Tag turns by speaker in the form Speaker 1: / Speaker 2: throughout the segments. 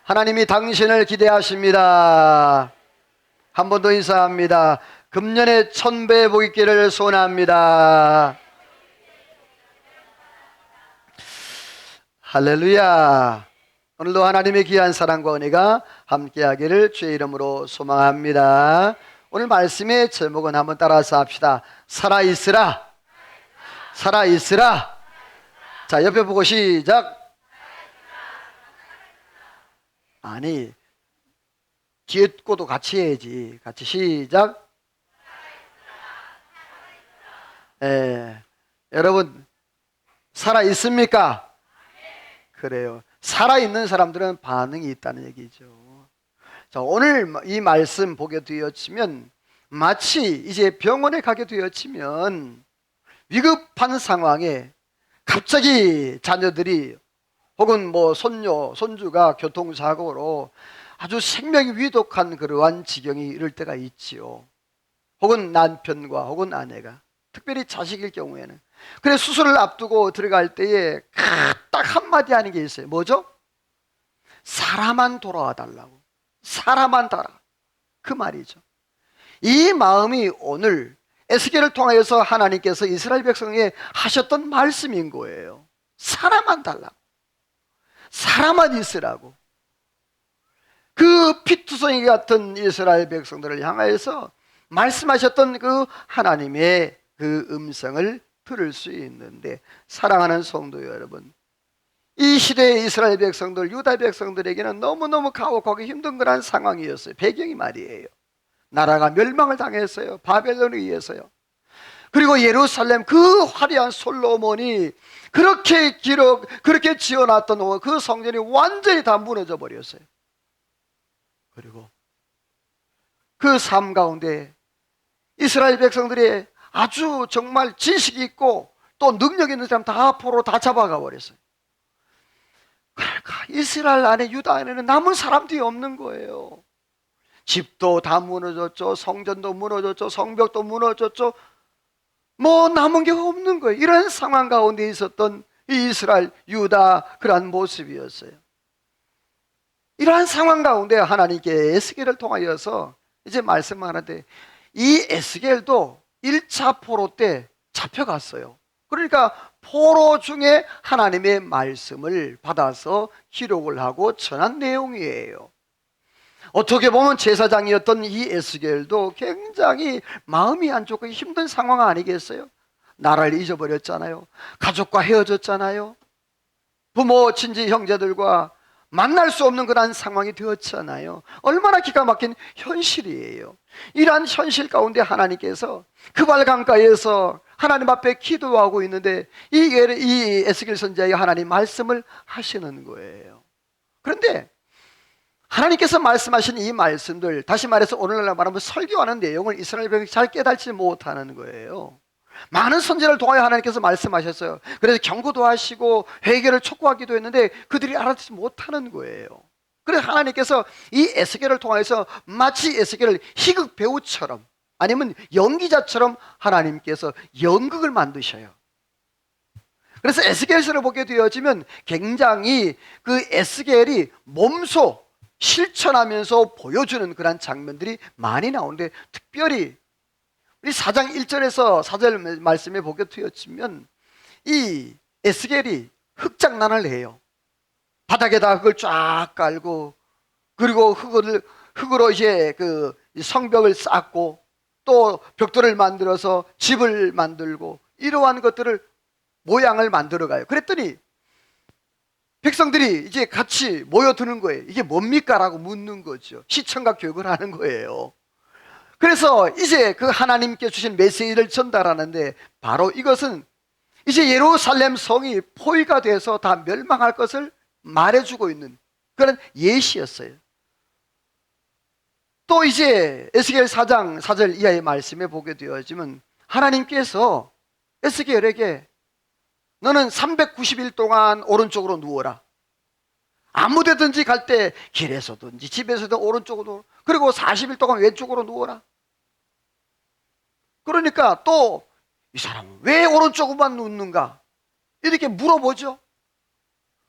Speaker 1: 하나님이 당신을 기대하십니다. 한 번 더 인사합니다. 금년에 1000배 복 있기를 소원합니다. 할렐루야. 오늘도 하나님의 귀한 사랑과 은혜가 함께하기를 주의 이름으로 소망합니다. 오늘 말씀의 제목은 한번 따라서 합시다. 살아있으라. 살아있으라. 자, 옆에 보고 시작. 아니, 뒤에 거도 같이 해야지. 같이 시작. 여러분 살아있습니까? 그래요. 살아있는 사람들은 반응이 있다는 얘기죠. 자, 오늘 이 말씀 보게 되어지면 마치 이제 병원에 가게 되어지면 위급한 상황에 갑자기 자녀들이 혹은 손녀, 손주가 교통사고로 아주 생명이 위독한 그러한 지경이 이를 때가 있지요. 혹은 남편과 혹은 아내가, 특별히 자식일 경우에는. 그래서 수술을 앞두고 들어갈 때에 딱 한마디 하는 게 있어요. 뭐죠? 살아만 돌아와 달라고. 살아만 달아. 그 말이죠. 이 마음이 오늘 에스겔을 통하여서 하나님께서 이스라엘 백성에게 하셨던 말씀인 거예요. 살아만 달라고. 살아만 있으라고. 그 피투성이 같은 이스라엘 백성들을 향하여서 말씀하셨던 그 하나님의 그 음성을 들을 수 있는데, 사랑하는 성도 여러분, 이 시대의 이스라엘 백성들, 유다 백성들에게는 너무너무 가혹하기 힘든 그런 상황이었어요. 배경이 말이에요. 나라가 멸망을 당했어요. 바벨론에 의해서요. 그리고 예루살렘 그 화려한 솔로몬이 그렇게 그렇게 지어놨던 그 성전이 완전히 다 무너져 버렸어요. 그리고 그 삶 가운데 이스라엘 백성들이 아주 정말 지식이 있고 또 능력 있는 사람 다 포로 다 잡아가 버렸어요. 그러니까 이스라엘 안에, 유다 안에는 남은 사람들이 없는 거예요. 집도 다 무너졌죠. 성전도 무너졌죠. 성벽도 무너졌죠. 남은 게 없는 거예요. 이런 상황 가운데 있었던 이 이스라엘, 유다, 그러한 모습이었어요. 이러한 상황 가운데 하나님께 에스겔을 통하여서 이제 말씀하는데, 이 에스겔도 1차 포로 때 잡혀갔어요. 그러니까 포로 중에 하나님의 말씀을 받아서 기록을 하고 전한 내용이에요. 어떻게 보면 제사장이었던 이 에스겔도 굉장히 마음이 안 좋고 힘든 상황 아니겠어요? 나라를 잊어버렸잖아요. 가족과 헤어졌잖아요. 부모, 친지, 형제들과 만날 수 없는 그런 상황이 되었잖아요. 얼마나 기가 막힌 현실이에요. 이러한 현실 가운데 하나님께서 그발 강가에서 하나님 앞에 기도하고 있는데 이 에스겔 선지자의 하나님 말씀을 하시는 거예요. 그런데 하나님께서 말씀하신 이 말씀들, 다시 말해서 오늘날 말하면 설교하는 내용을 이스라엘 백성이 잘 깨닫지 못하는 거예요. 많은 선지자를 통하여 하나님께서 말씀하셨어요. 그래서 경고도 하시고 회개를 촉구하기도 했는데 그들이 알아듣지 못하는 거예요. 그래서 하나님께서 이 에스겔을 통해서 마치 에스겔을 희극 배우처럼 아니면 연기자처럼 하나님께서 연극을 만드셔요. 그래서 에스겔서를 보게 되어지면 굉장히 그 에스겔이 몸소 실천하면서 보여주는 그런 장면들이 많이 나오는데, 특별히 우리 4장 1절에서 4절 말씀에 보게 되어지면 이 에스겔이 흙장난을 해요. 바닥에다 흙을 쫙 깔고, 그리고 흙으로 이제 그 성벽을 쌓고 또 벽돌을 만들어서 집을 만들고 이러한 것들을 모양을 만들어 가요. 그랬더니 백성들이 이제 같이 모여드는 거예요. 이게 뭡니까? 라고 묻는 거죠. 시청과 교육을 하는 거예요. 그래서 이제 그 하나님께 주신 메시지를 전달하는데, 바로 이것은 이제 예루살렘 성이 포위가 돼서 다 멸망할 것을 말해주고 있는 그런 예시였어요. 또 이제 에스겔 4장 4절 이하의 말씀에 보게 되어지면 하나님께서 에스겔에게 너는 390일 동안 오른쪽으로 누워라. 아무 데든지 갈 때 길에서든지 집에서든 오른쪽으로 누워라. 그리고 40일 동안 왼쪽으로 누워라. 그러니까 또 이 사람은 왜 오른쪽으로만 눕는가? 이렇게 물어보죠.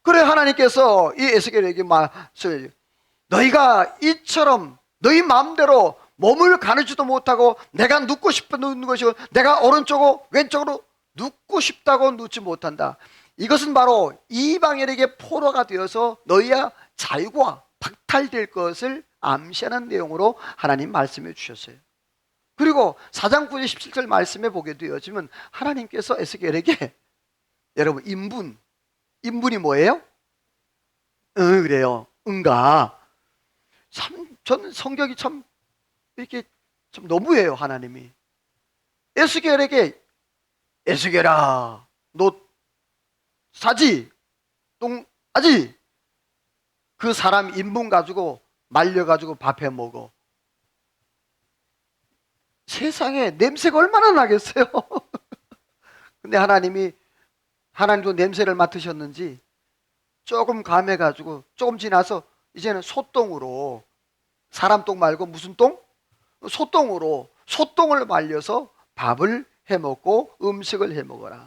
Speaker 1: 그래 하나님께서 이 에스겔에게 너희가 이처럼 너희 마음대로 몸을 가누지도 못하고 내가 눕고 싶어 눕는 것이고 내가 오른쪽으로 왼쪽으로 눕고 싶다고 눕지 못한다. 이것은 바로 이방인에게 포로가 되어서 너희야 자유가 박탈될 것을 암시하는 내용으로 하나님 말씀해 주셨어요. 그리고 4장 9절 17절 말씀해 보게 되어지면 하나님께서 에스겔에게 여러분 인분이 뭐예요? 그래요. 응가. 참 저는 성격이 참 이렇게 좀 너무해요. 하나님이 에스겔에게 에스겔아 너 사지 똥아지 그 사람 인분 가지고 말려가지고 밥해 먹어. 세상에 냄새가 얼마나 나겠어요. 근데 하나님도 냄새를 맡으셨는지 조금 감해가지고 조금 지나서 이제는 소똥으로, 사람 똥 말고 무슨 똥? 소똥으로, 소똥을 말려서 밥을 해 먹고 음식을 해 먹어라.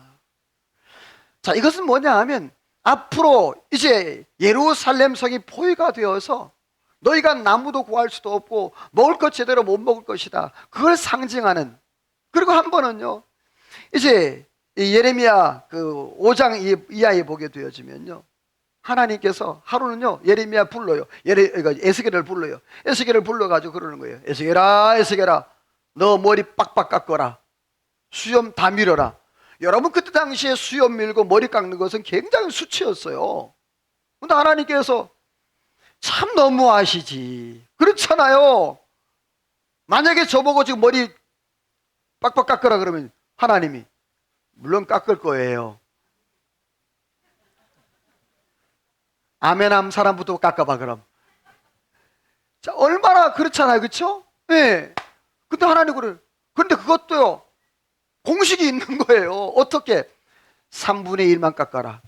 Speaker 1: 자, 이것은 뭐냐 하면 앞으로 이제 예루살렘 성이 포위가 되어서 너희가 나무도 구할 수도 없고 먹을 것 제대로 못 먹을 것이다. 그걸 상징하는. 그리고 한 번은요, 이제 예레미야 그 5장 이하에 보게 되어지면요, 하나님께서 하루는요 예레미야 불러요. 에스겔을 불러요. 에스겔을 불러가지고 그러는 거예요. 에스겔아 너 머리 빡빡 깎아라. 수염 다 밀어라. 여러분 그때 당시에 수염 밀고 머리 깎는 것은 굉장히 수치였어요. 근데 하나님께서 참 너무하시지. 그렇잖아요. 만약에 저보고 지금 머리 빡빡 깎으라 그러면 하나님이 물론 깎을 거예요. 아멘함 사람부터 깎아봐 그럼. 자, 얼마나 그렇잖아요. 그렇죠? 네. 근데 하나님 그래요. 그런데 그것도요 공식이 있는 거예요. 어떻게? 3분의 1만 깎아라.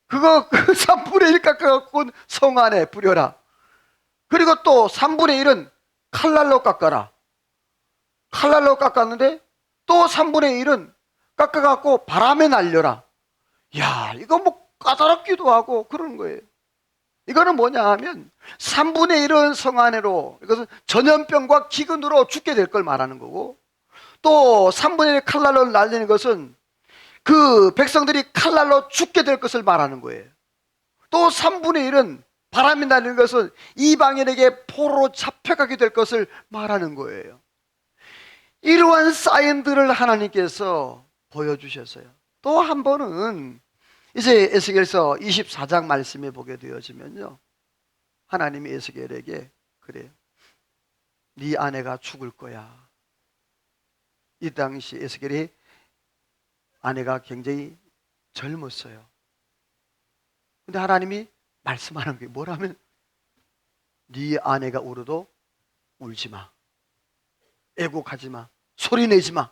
Speaker 1: 그 3분의 1 깎아갖고 성 안에 뿌려라. 그리고 또 3분의 1은 칼날로 깎아라. 칼날로 깎았는데 또 3분의 1은 깎아갖고 바람에 날려라. 야, 이거 뭐 까다롭기도 하고 그런 거예요. 이거는 뭐냐 하면 3분의 1은 성 안으로, 이것은 전염병과 기근으로 죽게 될 걸 말하는 거고, 또 3분의 1 칼날로 날리는 것은 그 백성들이 칼날로 죽게 될 것을 말하는 거예요. 또 3분의 1은 바람이 날리는 것은 이방인에게 포로로 잡혀가게 될 것을 말하는 거예요. 이러한 사인들을 하나님께서 보여주셨어요. 또 한 번은 이제 에스겔서 24장 말씀에 보게 되어지면요, 하나님이 에스겔에게 그래요. 네 아내가 죽을 거야. 이 당시 에스겔이 아내가 굉장히 젊었어요. 근데 하나님이 말씀하는 게 뭐라면 네 아내가 울어도 울지 마. 애곡하지 마. 소리 내지 마.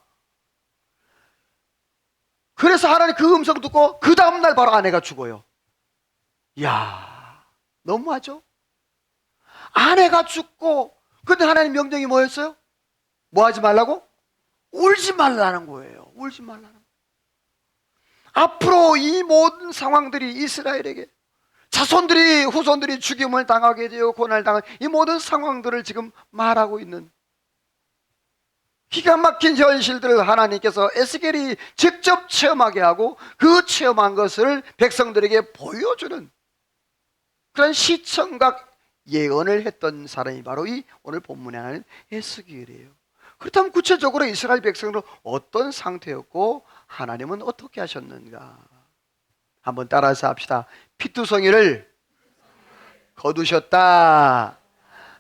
Speaker 1: 그래서 하나님 그 음성 듣고 그 다음날 바로 아내가 죽어요. 이야, 너무하죠? 아내가 죽고, 근데 하나님 명령이 뭐였어요? 뭐 하지 말라고? 울지 말라는 거예요. 울지 말라는 거예요. 앞으로 이 모든 상황들이 이스라엘에게 자손들이 후손들이 죽임을 당하게 되어 고난을 당하는 이 모든 상황들을 지금 말하고 있는 기가 막힌 현실들을 하나님께서 에스겔이 직접 체험하게 하고 그 체험한 것을 백성들에게 보여주는 그런 시청각 예언을 했던 사람이 바로 이 오늘 본문에 나오는 에스겔이에요. 그렇다면 구체적으로 이스라엘 백성들은 어떤 상태였고 하나님은 어떻게 하셨는가? 한번 따라서 합시다. 피투성이를 거두셨다.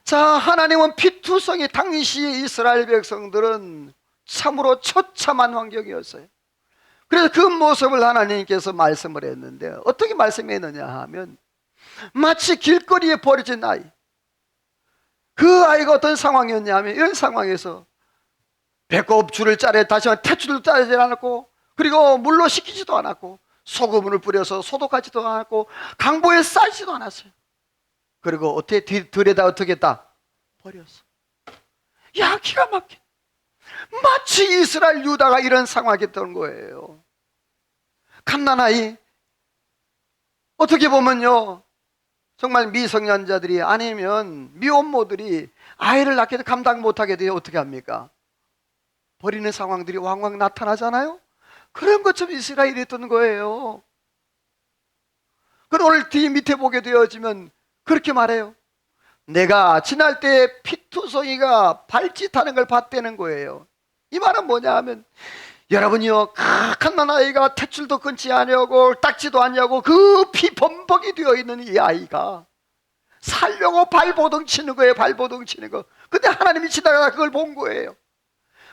Speaker 1: 자, 하나님은 피투성이, 당시 이스라엘 백성들은 참으로 처참한 환경이었어요. 그래서 그 모습을 하나님께서 말씀을 했는데 어떻게 말씀했느냐 하면 마치 길거리에 버려진 아이, 그 아이가 어떤 상황이었냐 하면 이런 상황에서 배꼽 줄을 짜려 다시 한번 탯줄도 짜지 않았고, 그리고 물로 씻기지도 않았고, 소금을 뿌려서 소독하지도 않았고, 강보에 싸지도 않았어요. 그리고 어떻게 들에다 어떻게 했다? 버렸어. 야, 기가 막혀. 마치 이스라엘 유다가 이런 상황이었던 거예요. 갓난아이, 어떻게 보면요 정말 미성년자들이 아니면 미혼모들이 아이를 낳게 감당 못하게 되어 어떻게 합니까? 버리는 상황들이 왕왕 나타나잖아요. 그런 것처럼 이스라엘이 했던 거예요. 그럼 오늘 뒤 밑에 보게 되어지면 그렇게 말해요. 내가 지날 때 피투성이가 발짓하는 걸 봤다는 거예요. 이 말은 뭐냐 하면, 여러분이요, 갓난 아이가 탯줄도 끊지 아니하고 닦지도 않냐고 그 피 범벅이 되어 있는 이 아이가 살려고 발버둥 치는 거예요. 발버둥 치는 거. 근데 하나님이 지나가다 그걸 본 거예요.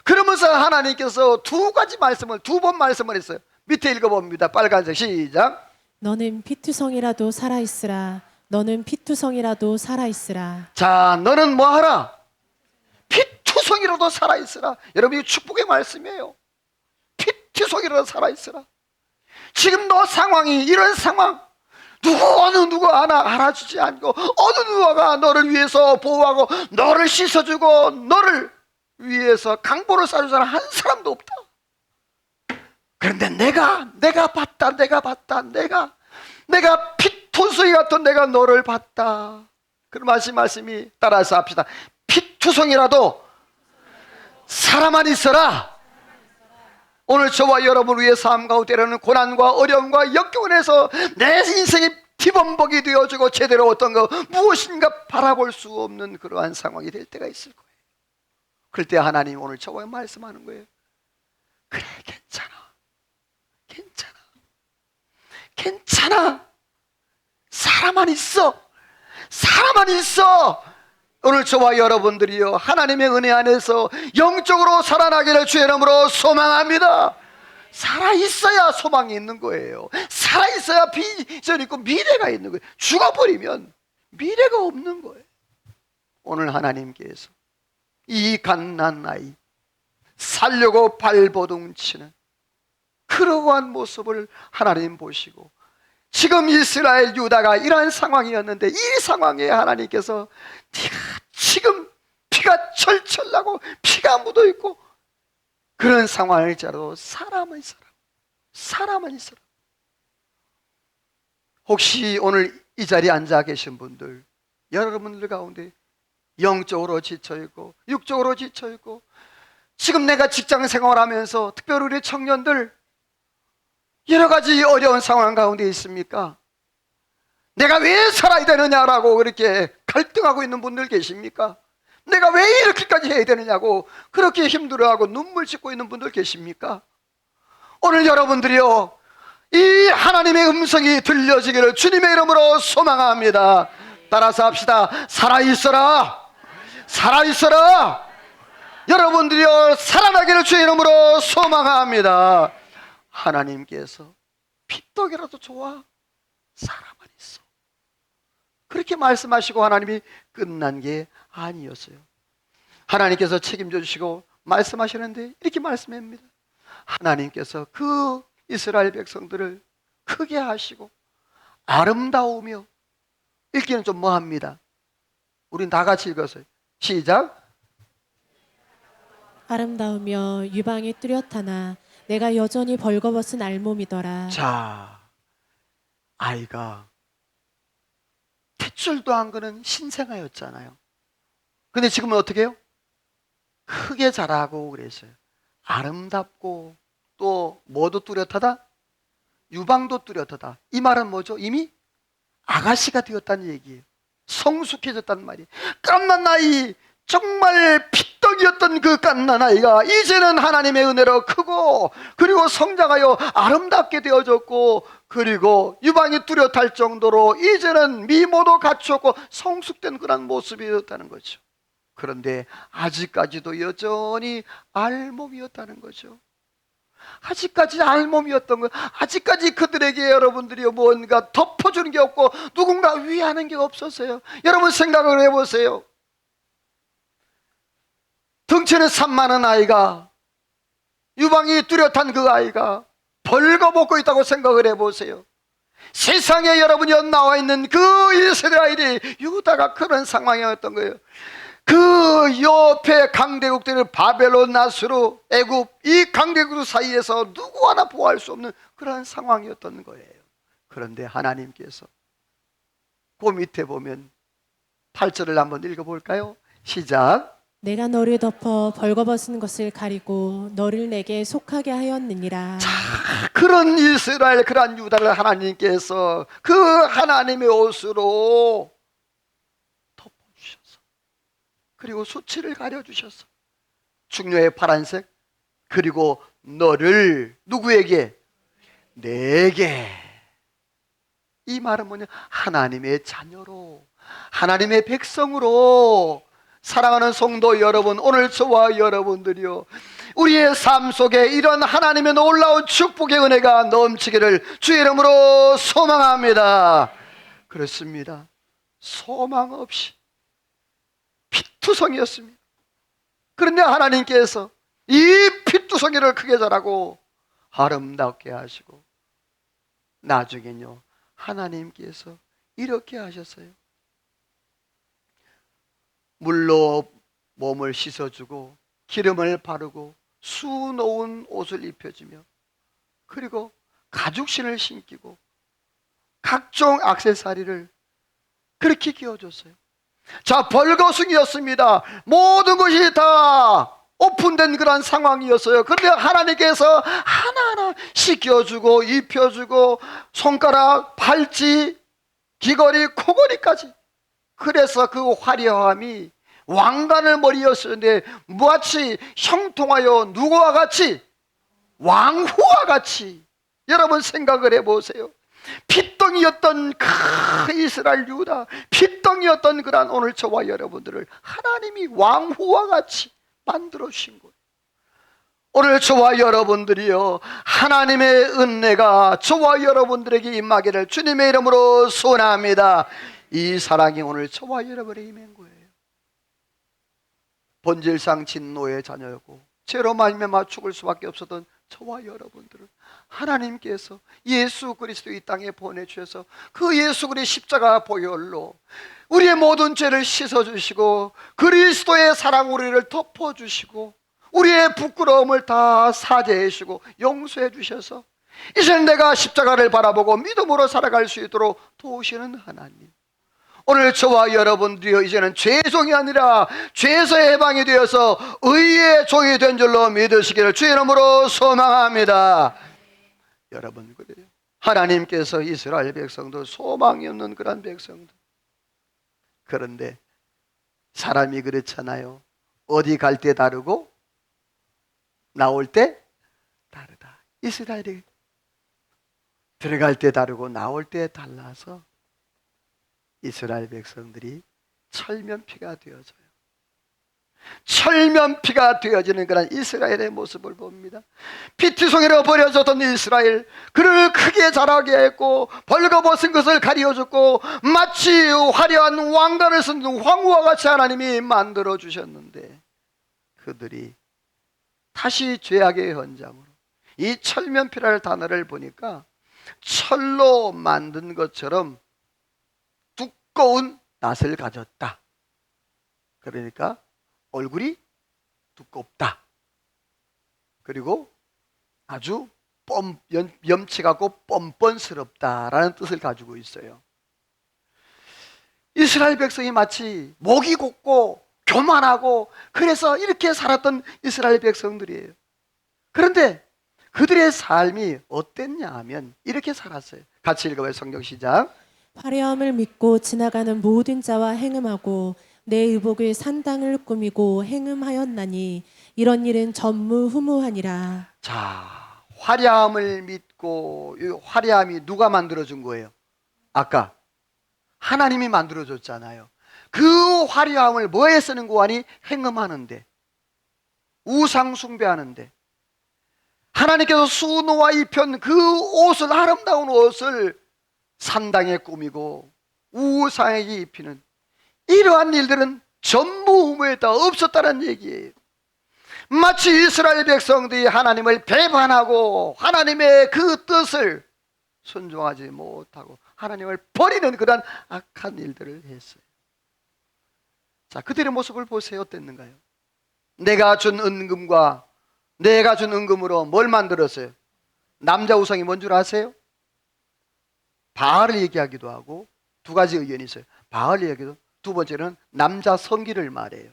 Speaker 1: 그러면서 하나님께서 두 번 말씀을 했어요. 밑에 읽어봅니다. 빨간색 시작.
Speaker 2: 너는 피투성이라도 살아있으라. 너는 피투성이라도 살아있으라.
Speaker 1: 자, 너는 뭐 하라? 피투성이라도 살아있으라. 여러분, 이 축복의 말씀이에요. 피투성이라도 살아있으라. 지금 너 상황이 이런 상황, 어느 누가 하나 알아주지 않고, 어느 누가 너를 위해서 보호하고 너를 씻어주고 너를 위해서 강보를 쏴준 사람 한 사람도 없다. 그런데 내가 봤다. 내가 피투성이 같은 내가 너를 봤다. 그럼 말씀이 따라서 합시다. 피투성이라도 살아만 있어라. 오늘 저와 여러분을 위해 삶 가운데 때로는 고난과 어려움과 역경에서 내 인생이 뒤범벅이 되어지고 제대로 어떤 거 무엇인가 바라볼 수 없는 그러한 상황이 될 때가 있을 거예요. 그럴 때 하나님 오늘 저와 말씀하는 거예요. 그래, 괜찮아. 살아만 있어. 오늘 저와 여러분들이요, 하나님의 은혜 안에서 영적으로 살아나기를 주의 이름으로 소망합니다. 살아있어야 소망이 있는 거예요. 살아있어야 비전이 있고 미래가 있는 거예요. 죽어버리면 미래가 없는 거예요. 오늘 하나님께서 이 갓난 아이 살려고 발버둥 치는 그러한 모습을 하나님 보시고, 지금 이스라엘 유다가 이러한 상황이었는데 이 상황에 하나님께서 네가 지금 피가 철철 나고 피가 묻어 있고 그런 상황일지라도 살아만 있어라. 혹시 오늘 이 자리에 앉아 계신 분들, 여러분들 가운데 영적으로 지쳐있고 육적으로 지쳐있고, 지금 내가 직장 생활하면서 특별히 우리 청년들 여러 가지 어려운 상황 가운데 있습니까? 내가 왜 살아야 되느냐라고 그렇게 갈등하고 있는 분들 계십니까? 내가 왜 이렇게까지 해야 되느냐고 그렇게 힘들어하고 눈물 짓고 있는 분들 계십니까? 오늘 여러분들이요, 이 하나님의 음성이 들려지기를 주님의 이름으로 소망합니다. 따라서 합시다. 살아있어라. 여러분들이요, 살아나기를 주의 이름으로 소망합니다. 하나님께서 피떡이라도 좋아, 살아만 있어, 그렇게 말씀하시고 하나님이 끝난 게 아니었어요. 하나님께서 책임져 주시고 말씀하시는데 이렇게 말씀합니다. 하나님께서 그 이스라엘 백성들을 크게 하시고 아름다우며, 읽기는 좀 뭐합니다. 우린 다 같이 읽었어요. 시작.
Speaker 2: 아름다우며 유방이 뚜렷하나 내가 여전히 벌거벗은 알몸이더라.
Speaker 1: 자, 아이가 탯줄도 안 그는 신생아였잖아요. 근데 지금은 어떻게 해요? 크게 자라고 그랬어요. 아름답고 또 뭐도 뚜렷하다? 유방도 뚜렷하다. 이 말은 뭐죠? 이미 아가씨가 되었다는 얘기예요. 성숙해졌다는 말이에요. 갓난 아이, 정말 피떡이었던 그 갓난 아이가 이제는 하나님의 은혜로 크고, 그리고 성장하여 아름답게 되어졌고, 그리고 유방이 뚜렷할 정도로 이제는 미모도 갖추었고 성숙된 그런 모습이었다는 거죠. 그런데 아직까지도 여전히 알몸이었다는 거죠. 아직까지 알몸이었던 거예요. 아직까지 그들에게 여러분들이 뭔가 덮어주는 게 없고 누군가 위하는 게 없었어요. 여러분 생각을 해보세요. 덩치는 산만한 아이가, 유방이 뚜렷한 그 아이가 벌거벗고 있다고 생각을 해보세요. 세상에 여러분이 나와 있는 그 이스라엘이, 유다가 그런 상황이었던 거예요. 그 옆에 강대국들을 바벨론, 나스루, 애굽, 이 강대국 사이에서 누구 하나 보호할 수 없는 그런 상황이었던 거예요. 그런데 하나님께서 그 밑에 보면 8절을 한번 읽어볼까요? 시작.
Speaker 2: 내가 너를 덮어 벌거벗은 것을 가리고 너를 내게 속하게 하였느니라.
Speaker 1: 그런 이스라엘, 그런 유다를 하나님께서 그 하나님의 옷으로 덮어주셔서, 그리고 수치를 가려주셔서 중요해 파란색, 그리고 너를 누구에게? 내게. 이 말은 뭐냐? 하나님의 자녀로, 하나님의 백성으로. 사랑하는 성도 여러분, 오늘 저와 여러분들이요, 우리의 삶 속에 이런 하나님의 놀라운 축복의 은혜가 넘치기를 주의 이름으로 소망합니다. 그렇습니다. 소망 없이 피투성이었습니다. 그런데 하나님께서 이 피투성이를 크게 자라고 아름답게 하시고, 나중엔요 하나님께서 이렇게 하셨어요. 물로 몸을 씻어주고 기름을 바르고 수놓은 옷을 입혀주며, 그리고 가죽신을 신기고 각종 액세서리를 그렇게 끼워줬어요. 자, 벌거숭이였습니다. 모든 것이 다 오픈된 그런 상황이었어요. 그런데 하나님께서 하나하나 씻겨주고 입혀주고, 손가락, 팔찌, 귀걸이, 코걸이까지. 그래서 그 화려함이 왕관을 머리였었는데 마치 형통하여 누구와 같이? 왕후와 같이. 여러분 생각을 해보세요. 핏덩이였던 그 이스라엘 유다, 핏덩이였던 그런 오늘 저와 여러분들을 하나님이 왕후와 같이 만들어 주신 거예요. 오늘 저와 여러분들이요, 하나님의 은혜가 저와 여러분들에게 임하기를 주님의 이름으로 소원합니다. 이 사랑이 오늘 저와 여러분에게 임한 거예요. 본질상 진노의 자녀였고 죄로 말미암아 죽을 수밖에 없었던 저와 여러분들을 하나님께서 예수 그리스도 이 땅에 보내주셔서 그 예수 그리스도 십자가 보혈로 우리의 모든 죄를 씻어주시고, 그리스도의 사랑 우리를 덮어주시고, 우리의 부끄러움을 다 사죄해 주시고 용서해 주셔서 이제는 내가 십자가를 바라보고 믿음으로 살아갈 수 있도록 도우시는 하나님, 오늘 저와 여러분들이요, 이제는 죄종이 아니라 죄에서 해방이 되어서 의의 종이 된 줄로 믿으시기를 주의 이름으로 소망합니다. 여러분, 그래요. 하나님께서 이스라엘 백성도 소망이 없는 그런 백성들. 그런데 사람이 그렇잖아요. 어디 갈 때 다르고 나올 때 다르다. 이스라엘이 들어갈 때 다르고 나올 때 달라서 이스라엘 백성들이 철면피가 되어져요. 철면피가 되어지는 그런 이스라엘의 모습을 봅니다. 피투성이로 버려졌던 이스라엘, 그를 크게 자라게 했고 벌거벗은 것을 가리워줬고 마치 화려한 왕관을 쓴 황후와 같이 하나님이 만들어 주셨는데, 그들이 다시 죄악의 현장으로, 이 철면피라는 단어를 보니까 철로 만든 것처럼 두꺼운 낯을 가졌다. 그러니까 얼굴이 두껍다. 그리고 아주 염치 같고 뻔뻔스럽다라는 뜻을 가지고 있어요. 이스라엘 백성이 마치 목이 곱고 교만하고 그래서 이렇게 살았던 이스라엘 백성들이에요. 그런데 그들의 삶이 어땠냐 하면 이렇게 살았어요. 같이 읽어봐요. 성경 시작.
Speaker 2: 화려함을 믿고 지나가는 모든 자와 행음하고 내 의복을 산당을 꾸미고 행음하였나니 이런 일은 전무후무하니라.
Speaker 1: 자, 화려함을 믿고, 이 화려함이 누가 만들어준 거예요? 아까 하나님이 만들어줬잖아요. 그 화려함을 뭐에 쓰는 거 아니? 행음하는데, 우상 숭배하는데, 하나님께서 수놓아 입힌 그 옷을, 아름다운 옷을 산당에 꾸미고 우상에게 입히는 이러한 일들은 전무후무했다, 없었다는 얘기예요. 마치 이스라엘 백성들이 하나님을 배반하고 하나님의 그 뜻을 순종하지 못하고 하나님을 버리는 그런 악한 일들을 했어요. 자, 그들의 모습을 보세요. 어땠는가요? 내가 준 은금과 내가 준 은금으로 뭘 만들었어요? 남자 우상이 뭔 줄 아세요? 바알을 얘기하기도 하고 두 가지 의견이 있어요. 바알 얘기도, 두 번째는 남자 성기를 말해요.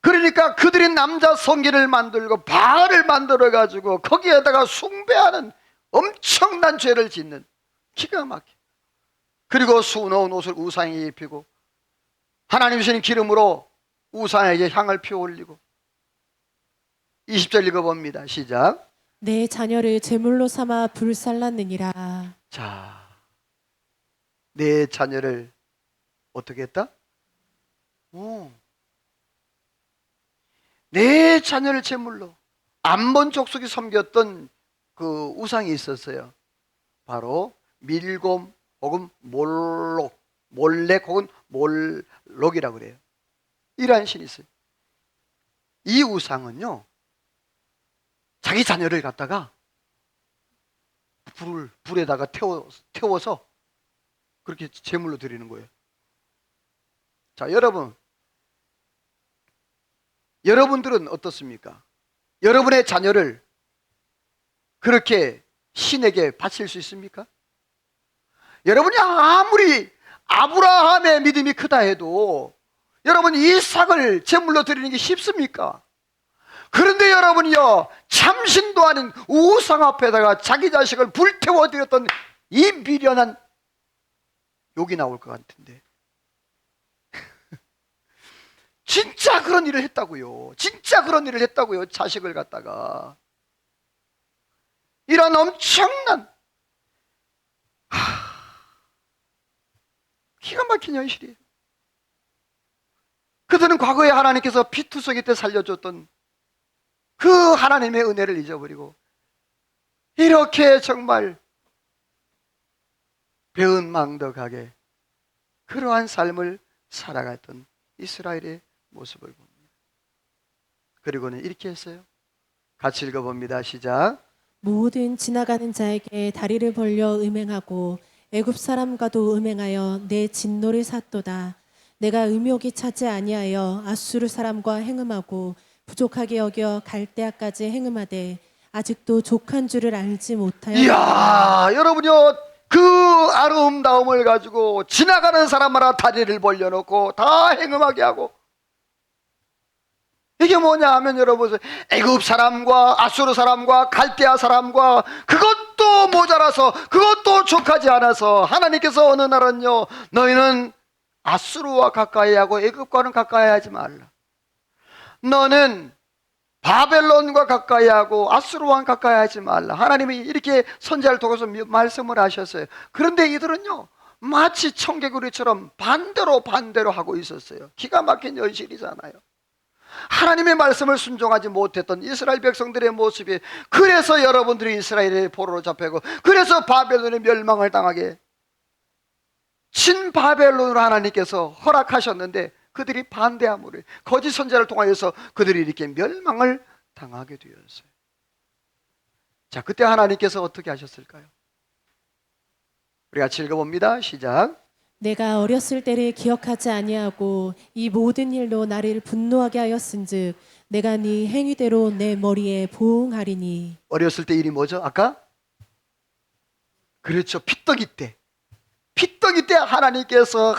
Speaker 1: 그러니까 그들이 남자 성기를 만들고 바알을 만들어 가지고 거기에다가 숭배하는 엄청난 죄를 짓는, 기가 막혀. 그리고 수놓은 옷을 우상에게 입히고 하나님 주신 기름으로 우상에게 향을 피워 올리고. 20절 읽어봅니다. 시작.
Speaker 2: 내 자녀를 제물로 삼아 불살랐느니라.
Speaker 1: 자, 내 자녀를 어떻게 했다? 내 자녀를 제물로. 암몬 족속이 섬겼던 그 우상이 있었어요. 바로 밀곰 혹은 몰렉 혹은 몰록이라고 그래요. 이러한 신이 있어요. 이 우상은요, 자기 자녀를 갖다가 불에다가 태워서 그렇게 제물로 드리는 거예요. 자, 여러분들은 어떻습니까? 여러분의 자녀를 그렇게 신에게 바칠 수 있습니까? 여러분이 아무리 아브라함의 믿음이 크다 해도 여러분 이삭을 제물로 드리는 게 쉽습니까? 그런데 여러분이요, 참신도 아닌 우상 앞에다가 자기 자식을 불태워 드렸던 이 미련한, 욕이 나올 것 같은데 진짜 그런 일을 했다고요. 진짜 그런 일을 했다고요. 자식을 갖다가. 이런 엄청난 기가 막힌 현실이에요. 그들은 과거에 하나님께서 피투성이 때 살려줬던 그 하나님의 은혜를 잊어버리고 이렇게 정말 배은망덕하게 그러한 삶을 살아갔던 이스라엘의 모습을 봅니다. 그리고는 이렇게 했어요. 같이 읽어봅니다. 시작.
Speaker 2: 모든 지나가는 자에게 다리를 벌려 음행하고 애굽 사람과도 음행하여 내 진노를 샀도다. 내가 음욕이 차지 아니하여 아수르 사람과 행음하고 부족하게 여겨 갈대아까지 행음하되 아직도 족한 줄을 알지 못하여.
Speaker 1: 이야, 여러분요, 그 아름다움을 가지고 지나가는 사람마다 다리를 벌려놓고 다 행음하게 하고. 이게 뭐냐 하면 여러분, 애굽 사람과 아수르 사람과 갈대아 사람과 그것도 모자라서 그것도 족하지 않아서 하나님께서 어느 날은요, 너희는 아수르와 가까이 하고 애굽과는 가까이 하지 말라. 너는 바벨론과 가까이 하고 아수르와 가까이 하지 말라. 하나님이 이렇게 선지자를 통해서 말씀을 하셨어요. 그런데 이들은요, 마치 청개구리처럼 반대로 하고 있었어요. 기가 막힌 현실이잖아요. 하나님의 말씀을 순종하지 못했던 이스라엘 백성들의 모습이, 그래서 여러분들이 이스라엘의 포로로 잡히고, 그래서 바벨론의 멸망을 당하게 친바벨론으로 하나님께서 허락하셨는데 그들이 반대함으로 거짓 선지자를 통하여서 그들이 이렇게 멸망을 당하게 되었어요. 자, 그때 하나님께서 어떻게 하셨을까요? 우리 같이 읽어봅니다. 시작.
Speaker 2: 내가 어렸을 때를 기억하지 아니하고 이 모든 일로 나를 분노하게 하였은즉 내가 네 행위대로 내 머리에 보응하리니.
Speaker 1: 어렸을 때 일이 뭐죠? 아까? 그렇죠. 피떡이 때. 피떡이 때 하나님께서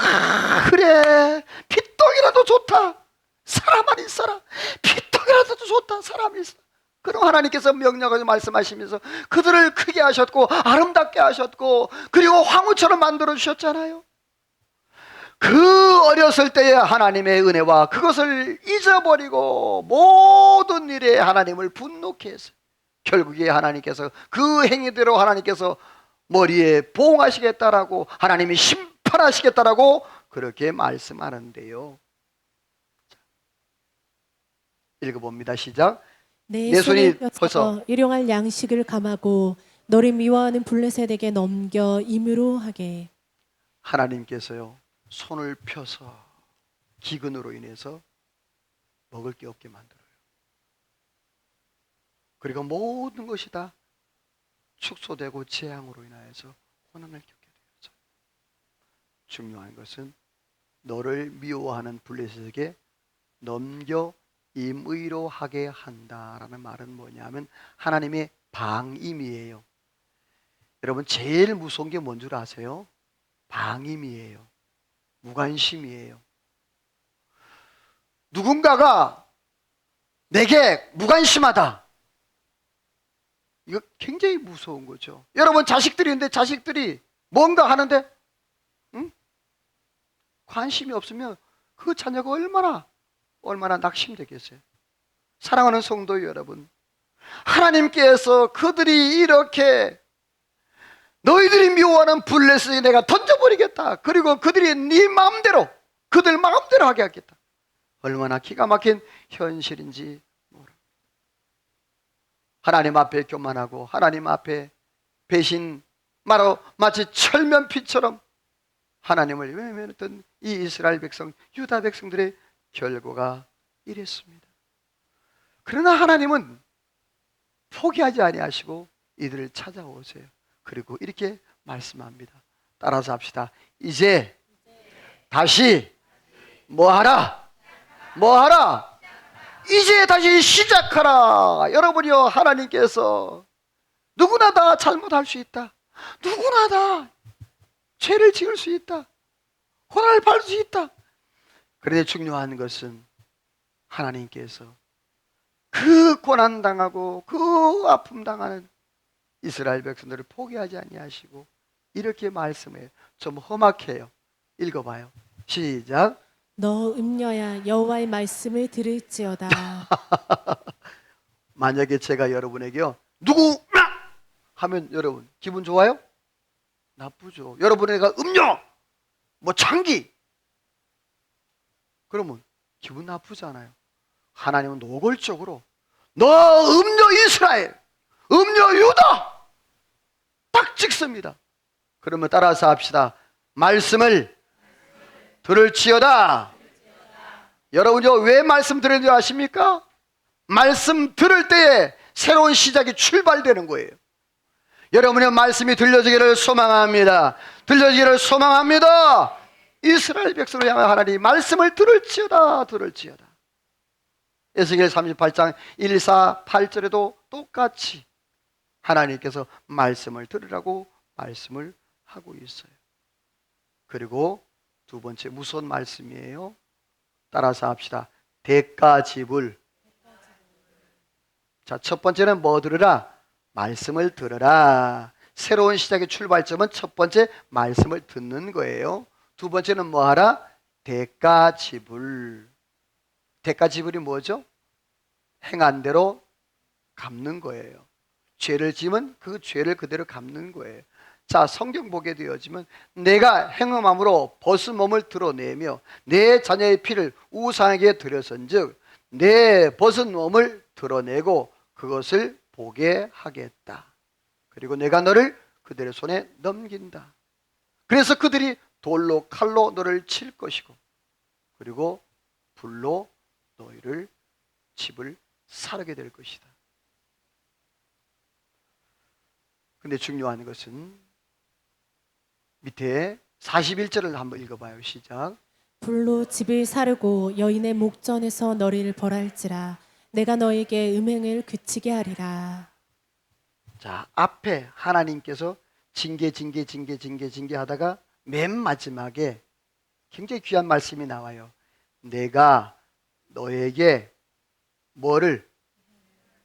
Speaker 1: 그래, 피떡이라도 좋다. 사람만 있어라. 피떡이라도 좋다. 사람이 있어. 그럼 하나님께서 명령하셔서 말씀하시면서 그들을 크게 하셨고 아름답게 하셨고 그리고 황후처럼 만들어 주셨잖아요. 그 어렸을 때의 하나님의 은혜와 그것을 잊어버리고 모든 일에 하나님을 분노케 했어요. 결국에 하나님께서 그 행위대로 하나님께서 머리에 보응하시겠다라고, 하나님이 심판하시겠다라고 그렇게 말씀하는데요. 읽어봅니다. 시작.
Speaker 2: 내 손을 펴서 일용할 양식을 감하고 너를 미워하는 블레셋에게 넘겨 임으로 하게.
Speaker 1: 하나님께서요, 손을 펴서 기근으로 인해서 먹을 게 없게 만들어요. 그리고 모든 것이 다 축소되고 재앙으로 인하여서 고난을 겪게 되었어요. 중요한 것은 너를 미워하는 블레셋에게 넘겨 임의로 하게 한다라는 말은 뭐냐면 하나님의 방임이에요. 여러분, 제일 무서운 게 뭔 줄 아세요? 방임이에요. 무관심이에요. 누군가가 내게 무관심하다. 이거 굉장히 무서운 거죠. 여러분 자식들이 있는데 자식들이 뭔가 하는데 관심이 없으면 그 자녀가 얼마나 낙심되겠어요. 사랑하는 성도 여러분, 하나님께서 그들이 이렇게 너희들이 미워하는 블레셋에 내가 던져버리겠다. 그리고 그들이 네 마음대로 그들 마음대로 하게 하겠다. 얼마나 기가 막힌 현실인지 모릅니다. 하나님 앞에 교만하고 하나님 앞에 배신, 마치 철면피처럼 하나님을 외면했던 이 이스라엘 백성, 유다 백성들의 결과가 이랬습니다. 그러나 하나님은 포기하지 아니하시고 이들을 찾아오세요. 그리고 이렇게 말씀합니다. 따라서 합시다. 이제 다시 뭐하라? 이제 다시 시작하라. 여러분이요, 하나님께서 누구나 다 잘못할 수 있다. 누구나 다 죄를 지을 수 있다. 고난을 받을 수 있다. 그런데 중요한 것은 하나님께서 그 고난당하고 그 아픔당하는 이스라엘 백성들을 포기하지 아니하시고 이렇게 말씀해요. 좀 험악해요. 읽어봐요. 시작.
Speaker 2: 너 음녀야 여호와의 말씀을 들을지어다.
Speaker 1: 만약에 제가 여러분에게요, 누구냐 하면 여러분 기분 좋아요? 나쁘죠. 여러분에게 음녀, 창기, 그러면 기분 나쁘잖아요. 하나님은 노골적으로 너 음녀 이스라엘, 음녀 유다 딱 찍습니다. 그러면 따라서 합시다. 말씀을 들을지어다. 여러분요, 왜 말씀 들어야 줄 아십니까? 말씀 들을 때에 새로운 시작이 출발되는 거예요. 여러분의 말씀이 들려지기를 소망합니다. 들려지기를 소망합니다. 이스라엘 백성을 향한 하나님 말씀을 들을지어다. 에스겔 38장 1, 4, 8절에도 똑같이 하나님께서 말씀을 들으라고 말씀을 하고 있어요. 그리고 두 번째 무서운 말씀이에요. 따라서 합시다. 대가지불. 자, 첫 번째는 뭐 들으라? 말씀을 들으라. 새로운 시작의 출발점은 첫 번째 말씀을 듣는 거예요. 두 번째는 뭐 하라? 대가지불. 대가지불이 뭐죠? 행한 대로 갚는 거예요. 죄를 지으면 그 죄를 그대로 갚는 거예요. 자, 성경 보게 되어지면 내가 행음함으로 벗은 몸을 드러내며 내 자녀의 피를 우상에게 드렸은즉 내 벗은 몸을 드러내고 그것을 보게 하겠다. 그리고 내가 너를 그들의 손에 넘긴다. 그래서 그들이 돌로 칼로 너를 칠 것이고 그리고 불로 너희를 집을 사르게 될 것이다. 근데 중요한 것은 밑에 41절을 한번 읽어봐요. 시작.
Speaker 2: 불로 집을 사르고 여인의 목전에서 너희를 벌할지라. 내가 너에게 음행을 그치게 하리라.
Speaker 1: 자, 앞에 하나님께서 징계 하다가 맨 마지막에 굉장히 귀한 말씀이 나와요. 내가 너에게 뭐를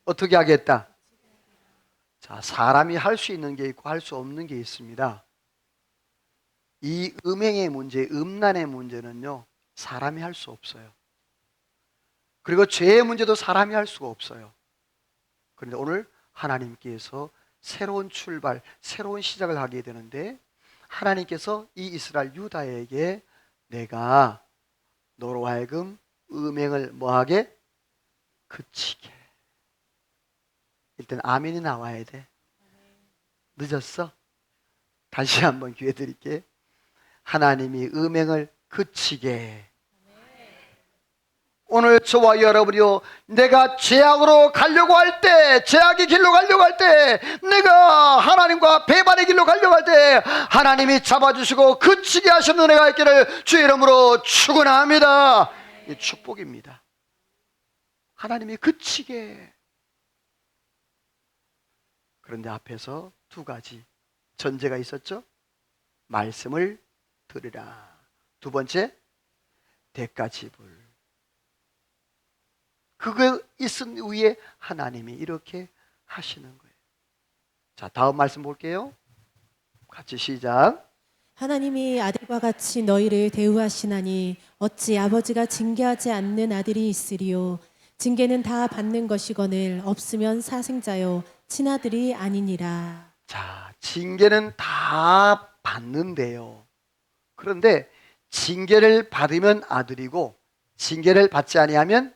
Speaker 1: 어떻게 하겠다? 자, 사람이 할 수 있는 게 있고 할 수 없는 게 있습니다. 이 음행의 문제, 음란의 문제는요, 사람이 할 수 없어요. 그리고 죄의 문제도 사람이 할 수가 없어요. 그런데 오늘 하나님께서 새로운 출발, 새로운 시작을 하게 되는데 하나님께서 이 이스라엘 유다에게 내가 너로 하여금 음행을 뭐하게? 그치게. 일단 아멘이 나와야 돼. 늦었어? 다시 한번 기회 드릴게. 하나님이 음행을 그치게. 오늘 저와 여러분이요, 내가 죄악으로 가려고 할 때, 죄악의 길로 가려고 할 때, 내가 하나님과 배반의 길로 가려고 할 때 하나님이 잡아주시고 그치게 하시는 은혜가 있기를 주의 이름으로 축원합니다. 이 축복입니다. 하나님이 그치게. 그런데 앞에서 두 가지 전제가 있었죠. 말씀을 드리라. 두 번째, 대가 지불. 그거 있은 후에 하나님이 이렇게 하시는 거예요. 자, 다음 말씀 볼게요. 같이 시작.
Speaker 2: 하나님이 아들과 같이 너희를 대우하시나니 어찌 아버지가 징계하지 않는 아들이 있으리요. 징계는 다 받는 것이거늘 없으면 사생자요 친아들이 아니니라.
Speaker 1: 자, 징계는 다 받는데요. 그런데 징계를 받으면 아들이고 징계를 받지 아니하면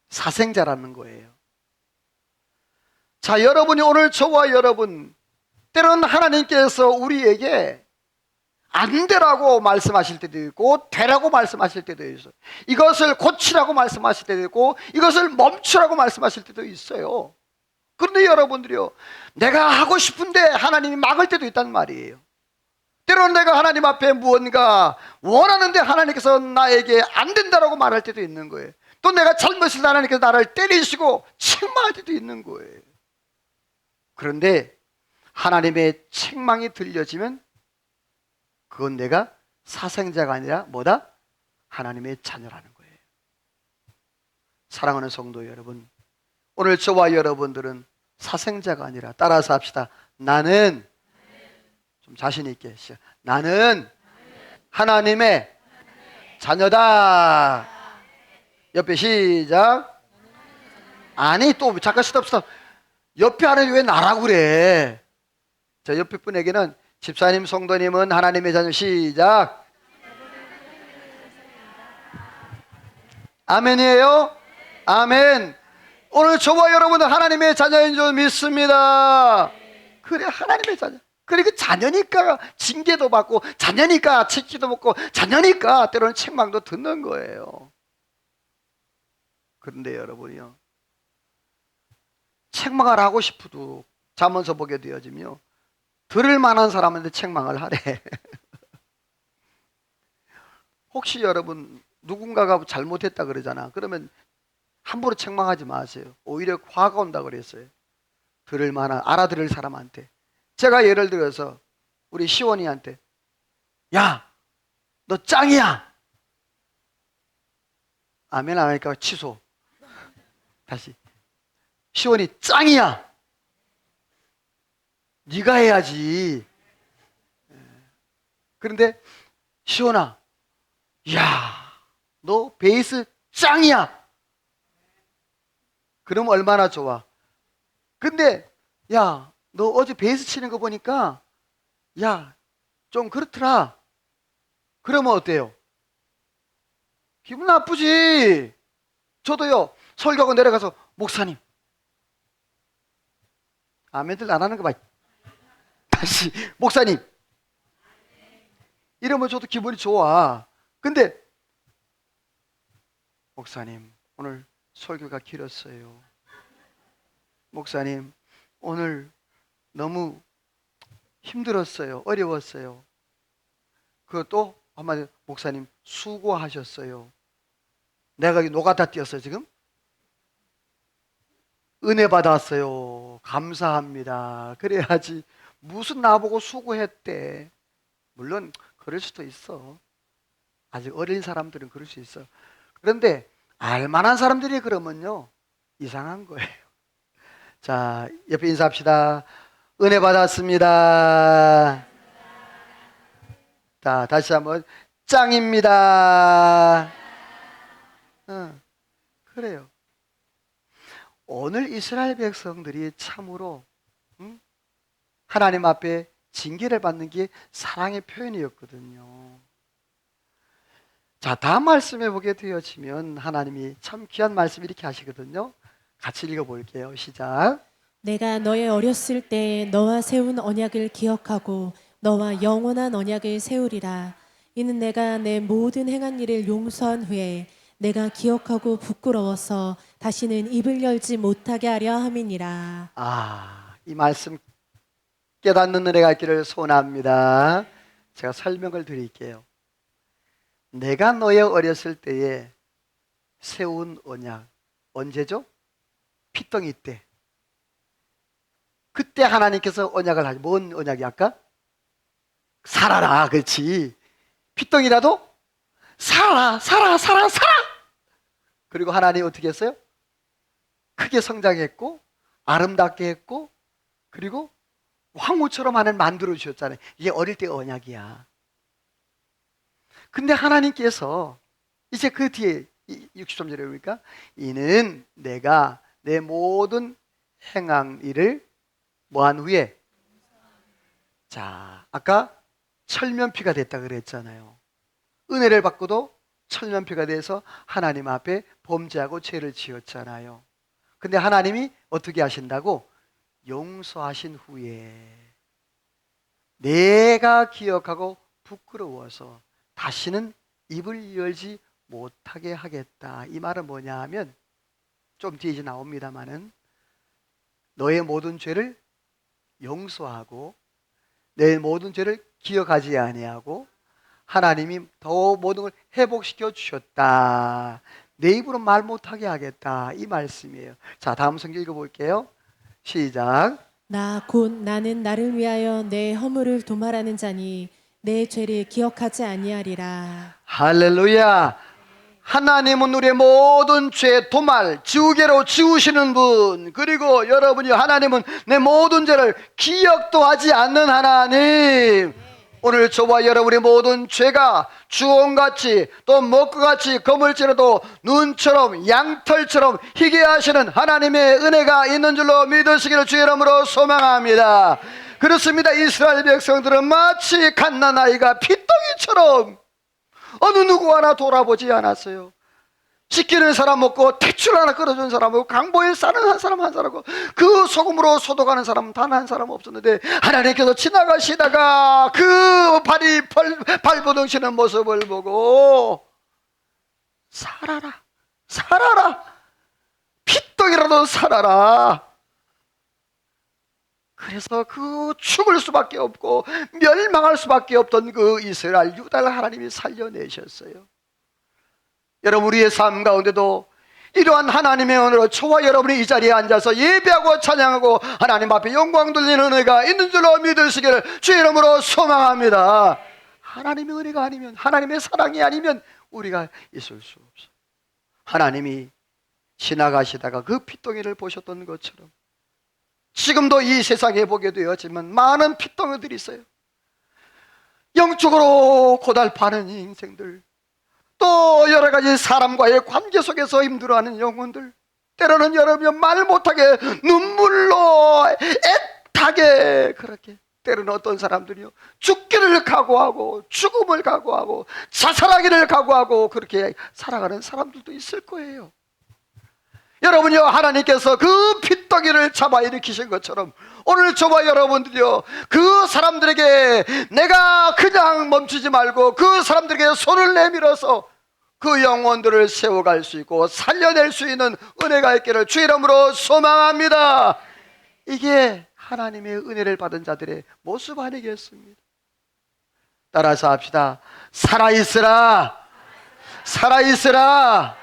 Speaker 1: 사생자라는 거예요. 자, 여러분이 오늘 저와 여러분, 때로는 하나님께서 우리에게 안 되라고 말씀하실 때도 있고 되라고 말씀하실 때도 있어요. 이것을 고치라고 말씀하실 때도 있고 이것을 멈추라고 말씀하실 때도 있어요. 그런데 여러분들이요, 내가 하고 싶은데 하나님이 막을 때도 있단 말이에요. 때로는 내가 하나님 앞에 무언가 원하는데 하나님께서 나에게 안 된다라고 말할 때도 있는 거예요. 또 내가 잘못을 하나님께서 나를 때리시고 책망할 때도 있는 거예요. 그런데 하나님의 책망이 들려지면 그건 내가 사생자가 아니라 뭐다? 하나님의 자녀라는 거예요. 사랑하는 성도 여러분, 오늘 저와 여러분들은 사생자가 아니라, 따라서 합시다. 나는, 좀 자신 있게, 나는 하나님의 자녀다. 옆에 시작. 아니, 또 잠깐 스톱. 옆에 하는 왜 나라고 그래? 자, 옆에 분에게는 집사님, 성도님은 하나님의 자녀. 시작. 아멘이에요? 아멘. 오늘 저와 여러분은 하나님의 자녀인 줄 믿습니다. 그래, 하나님의 자녀. 그래, 그 자녀니까 징계도 받고 자녀니까 책지도 먹고 자녀니까 때로는 책망도 듣는 거예요. 그런데 여러분이요, 책망을 하고 싶어도 잠언서 보게 되어지며 들을 만한 사람한테 책망을 하래. 혹시 여러분 누군가가 잘못했다 그러잖아. 그러면 함부로 책망하지 마세요. 오히려 화가 온다 그랬어요. 들을 만한, 알아들을 사람한테. 제가 예를 들어서 우리 시원이한테, 야, 너 짱이야. 아멘 안 하니까 취소. 다시. 시원이 짱이야. 네가 해야지. 그런데 시원아, 야, 너 베이스 짱이야. 그럼 얼마나 좋아. 근데 야, 너 어제 베이스 치는 거 보니까 야, 좀 그렇더라. 그러면 어때요? 기분 나쁘지. 저도요, 설교하고 내려가서 목사님, 아멘들 안 하는 거 봐. 다시 목사님, 이러면 저도 기분이 좋아. 근데 목사님, 오늘 설교가 길었어요. 목사님, 오늘 너무 힘들었어요. 어려웠어요. 그것도 한마디로 목사님 수고하셨어요. 내가 노가다 뛰었어요 지금? 은혜 받았어요. 감사합니다. 그래야지. 무슨 나보고 수고했대. 물론 그럴 수도 있어. 아직 어린 사람들은 그럴 수 있어. 그런데 알만한 사람들이 그러면요, 이상한 거예요. 자, 옆에 인사합시다. 은혜 받았습니다. 자, 다시 한번 짱입니다. 그래요. 오늘 이스라엘 백성들이 참으로 하나님 앞에 징계를 받는 게 사랑의 표현이었거든요. 자, 다음 말씀에 보게 되어지면 하나님이 참 귀한 말씀 이렇게 하시거든요. 같이 읽어볼게요. 시작.
Speaker 2: 내가 너의 어렸을 때 너와 세운 언약을 기억하고 너와 영원한 언약을 세우리라. 이는 내가 내 모든 행한 일을 용서한 후에 내가 기억하고 부끄러워서 다시는 입을 열지 못하게 하려 함이니라.
Speaker 1: 아, 이 말씀 깨닫는 은혜가 있기를 소원합니다. 제가 설명을 드릴게요. 내가 너의 어렸을 때에 세운 언약, 언제죠? 피덩이 때. 그때 하나님께서 언약을 하지. 뭔 언약이 아까? 살아라, 그렇지. 피덩이라도 살아, 살아, 살아, 살아. 그리고 하나님 어떻게 했어요? 크게 성장했고 아름답게 했고 그리고 황후처럼 하나님 만들어 주셨잖아요. 이게 어릴 때 언약이야. 근데 하나님께서 이제 그 뒤에 63절에 보니까 이는 내가 내 모든 행한 일을 뭐한 후에, 자, 아까 철면피가 됐다 그랬잖아요. 은혜를 받고도 철면피가 돼서 하나님 앞에 범죄하고 죄를 지었잖아요. 근데 하나님이 어떻게 하신다고? 용서하신 후에 내가 기억하고 부끄러워서 다시는 입을 열지 못하게 하겠다. 이 말은 뭐냐 하면 좀 뒤에 이제 나옵니다마는 너의 모든 죄를 용서하고 내 모든 죄를 기억하지 아니하고 하나님이 더 모든 걸 회복시켜 주셨다. 내 입으로 말 못하게 하겠다. 이 말씀이에요. 자, 다음 성경 읽어볼게요. 시작.
Speaker 2: 나 곧 나는 나를 위하여 내 허물을 도말하는 자니 내 죄를 기억하지 아니하리라.
Speaker 1: 할렐루야. 하나님은 우리의 모든 죄 도말 지우개로 지우시는 분, 그리고 여러분이 하나님은 내 모든 죄를 기억도 하지 않는 하나님. 오늘 저와 여러분의 모든 죄가 주홍같이 또 먹구같이 검을지라도 눈처럼 양털처럼 희게 하시는 하나님의 은혜가 있는 줄로 믿으시기를 주의 이름으로 소망합니다. 그렇습니다. 이스라엘 백성들은 마치 갓난아이가 핏덩이처럼 어느 누구 하나 돌아보지 않았어요. 시키는 사람 없고 대출 하나 끌어준 사람 없고 강보에 싸는 한 사람 한 사람 없고 그 소금으로 소독하는 사람은 단 한 사람 없었는데 하나님께서 지나가시다가 그 발이 발버둥치는 모습을 보고 살아라, 살아라, 핏덩이라도 살아라. 그래서 그 죽을 수밖에 없고 멸망할 수밖에 없던 그 이스라엘 유다를 하나님이 살려내셨어요. 여러분, 우리의 삶 가운데도 이러한 하나님의 은혜로 저와 여러분이 이 자리에 앉아서 예배하고 찬양하고 하나님 앞에 영광 돌리는 은혜가 있는 줄로 믿으시기를 주의 이름으로 소망합니다. 하나님의 은혜가 아니면, 하나님의 사랑이 아니면 우리가 있을 수 없어. 하나님이 지나가시다가 그 핏덩이를 보셨던 것처럼 지금도 이 세상에 보게 되었지만 많은 핏덩이들이 있어요. 영적으로 고달파는 인생들, 또 여러 가지 사람과의 관계 속에서 힘들어하는 영혼들, 때로는 여러분 말 못하게 눈물로 애타게 그렇게, 때로는 어떤 사람들이요 죽기를 각오하고 죽음을 각오하고 자살하기를 각오하고 그렇게 살아가는 사람들도 있을 거예요. 여러분이요, 하나님께서 그 핏덩이를 잡아 일으키신 것처럼 오늘 저와 여러분들이요 그 사람들에게 내가 그냥 멈추지 말고 그 사람들에게 손을 내밀어서 그 영혼들을 세워갈 수 있고 살려낼 수 있는 은혜가 있기를 주의 이름으로 소망합니다. 이게 하나님의 은혜를 받은 자들의 모습 아니겠습니까? 따라서 합시다. 살아있으라, 살아있으라.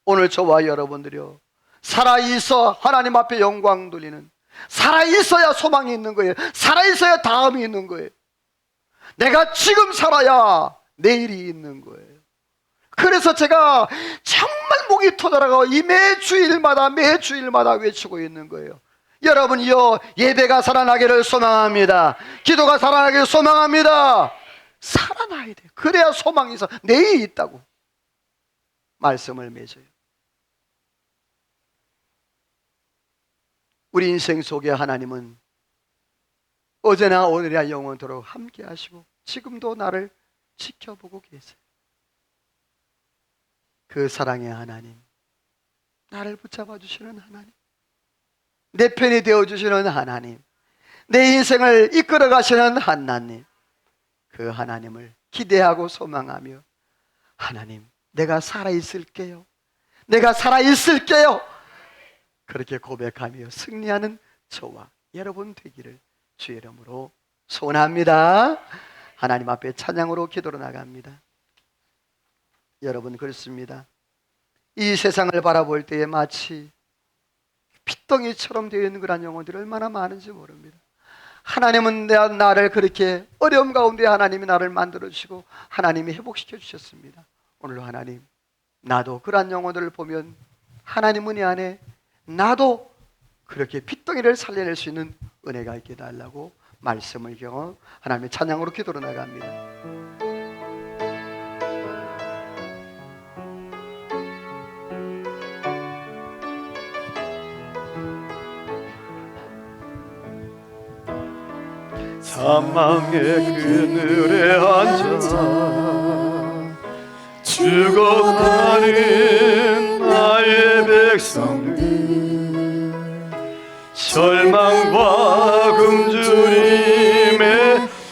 Speaker 1: 오늘 저와 여러분들이요 살아있어 하나님 앞에 영광 돌리는, 살아있어야 소망이 있는 거예요. 살아있어야 다음이 있는 거예요. 내가 지금 살아야 내일이 있는 거예요. 그래서 제가 정말 목이 터져나가고 이 매주일마다 외치고 있는 거예요. 여러분이요 예배가 살아나기를 소망합니다. 기도가 살아나기를 소망합니다. 살아나야 돼. 그래야 소망이 있어. 내일이 있다고 말씀을 맺어요. 우리 인생 속에 하나님은 어제나 오늘이나 영원토록 함께 하시고 지금도 나를 지켜보고 계세요. 그 사랑의 하나님, 나를 붙잡아 주시는 하나님, 내 편이 되어주시는 하나님, 내 인생을 이끌어 가시는 하나님, 그 하나님을 기대하고 소망하며 하나님 내가 살아있을게요, 내가 살아있을게요 그렇게 고백하며 승리하는 저와 여러분 되기를 주의 이름으로 소원합니다. 하나님 앞에 찬양으로 기도로 나갑니다. 여러분 그렇습니다. 이 세상을 바라볼 때에 마치 핏덩이처럼 되어 있는 그런 영혼들이 얼마나 많은지 모릅니다. 하나님은 나를 그렇게 어려움 가운데 하나님이 나를 만들어주시고 하나님이 회복시켜 주셨습니다. 오늘도 하나님, 나도 그러한 영혼들을 보면 하나님 은혜 안에 나도 그렇게 핏덩이를 살려낼 수 있는 은혜가 있게 달라고 말씀을 경험 하나님의 찬양으로 기도로 나갑니다.
Speaker 3: 사망의 그늘에 앉아 죽어가는 나의 백성들, 절망과 굶주림에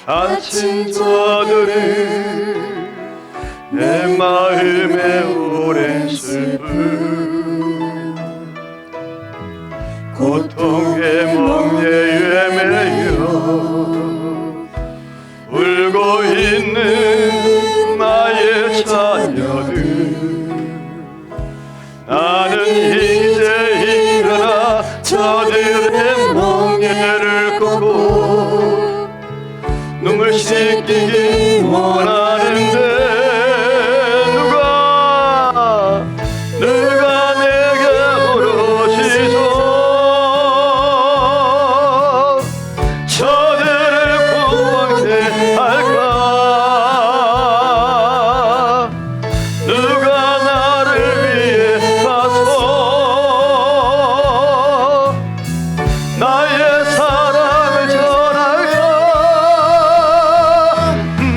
Speaker 3: 앉힌 자들은 내 마음에 오랜 슬픔, 고통의 멍에에 매여 울고 있는 나의 자녀들, 나는 이제 일어나 저들의 멍에를 걷고 눈물 씻기기 원하는데 누가 내게 오로지소 저들을 구원케 할까? 누가 나를 위해 가서 나의 사랑을 전할까?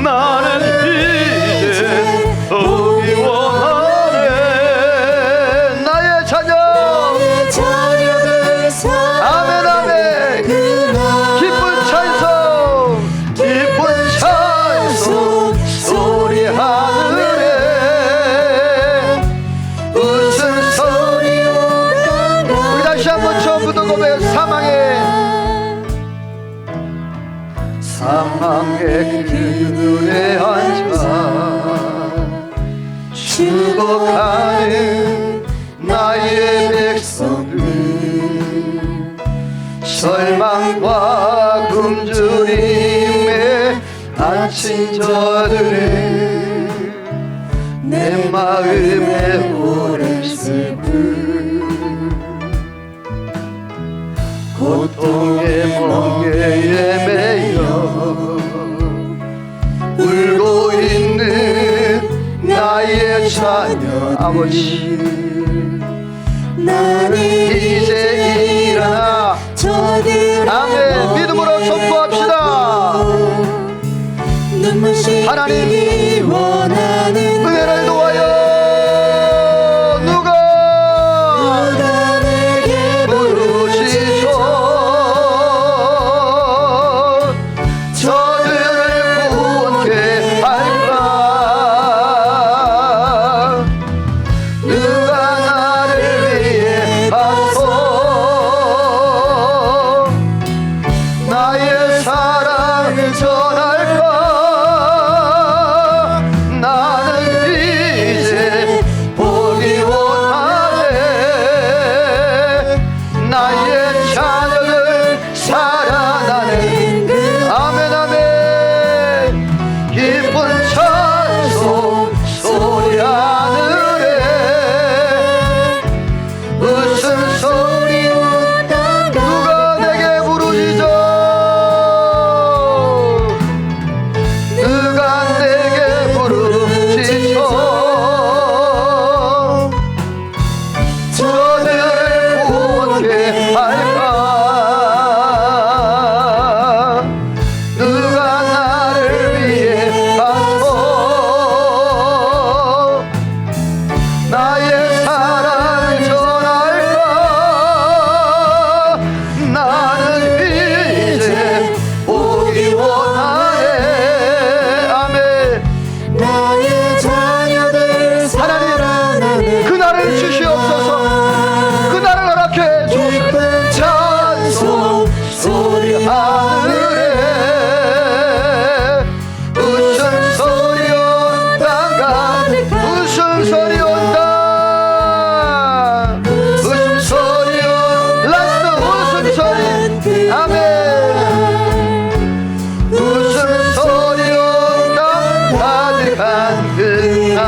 Speaker 3: 나는 이제 오기 원하네.
Speaker 1: 나의 자녀, 아멘 아멘. 기쁜 찬송, 기쁜 찬송 소리 하늘에 웃음 소리. 우리 다시 한번 처음부터 고백. 사망의 그늘에 앉아 죽어가는 나의 백성들, 절망과 굶주림에 앉힌 저들의 내 마음에 오랜 슬픔, 고통의 멍에에 매여 울고 있는 나의 자녀 아버지, 나는 이제 일어나 아멘 믿음으로 선포합시다. 하나님 은혜를 도와요. 누가 내게 부르시소 저들을 구원케 할까? 누가 나를 위해 가서 나의 사랑을 전할까? 예배한 그날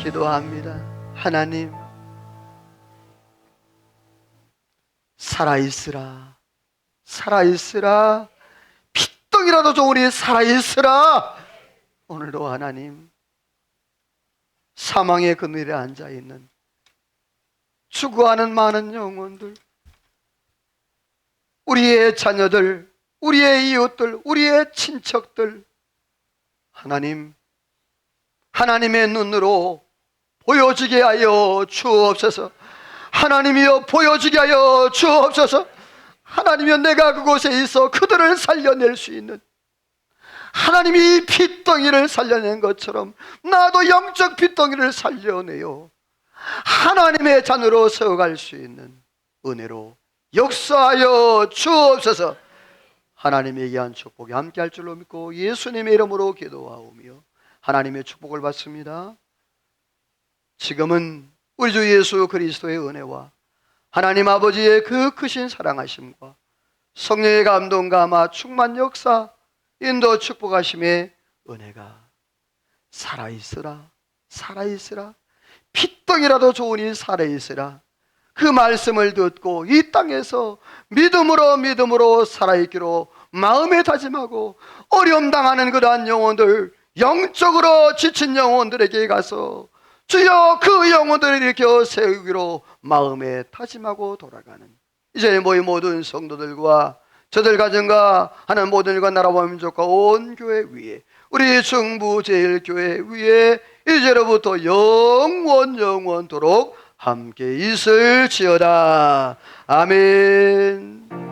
Speaker 1: 기도합니다. 하나님, 살아있으라, 살아있으라, 핏덩이라도 좋으니 살아있으라. 오늘도 하나님, 사망의 그늘에 앉아있는 죽어가는 많은 영혼들, 우리의 자녀들, 우리의 이웃들, 우리의 친척들, 하나님, 하나님의 눈으로 보여지게 하여 주옵소서. 하나님이여, 보여지게 하여 주옵소서. 하나님이여, 내가 그곳에 있어 그들을 살려낼 수 있는, 하나님이 핏덩이를 살려낸 것처럼 나도 영적 핏덩이를 살려내요 하나님의 자녀로 세워갈 수 있는 은혜로 역사하여 주옵소서. 하나님의 귀한 축복이 함께할 줄로 믿고 예수님의 이름으로 기도하오며 하나님의 축복을 받습니다. 지금은 우리 주 예수 그리스도의 은혜와 하나님 아버지의 그 크신 사랑하심과 성령의 감동과 아마 충만 역사, 인도 축복하심의 은혜가 살아있으라, 살아있으라, 핏덩이라도 좋으니 살아있으라, 그 말씀을 듣고 이 땅에서 믿음으로 살아있기로 마음에 다짐하고 어려움 당하는 그러한 영혼들, 영적으로 지친 영혼들에게 가서 주여 그 영혼들을 일으켜 세우기로 마음에 다짐하고 돌아가는 이제 모인 모든 성도들과 저들 가정과 하는 모든 일과 나라와 민족과 온 교회 위에, 우리 충부제일교회 위에 이제로부터 영원토록 함께 있을지어다. 아멘.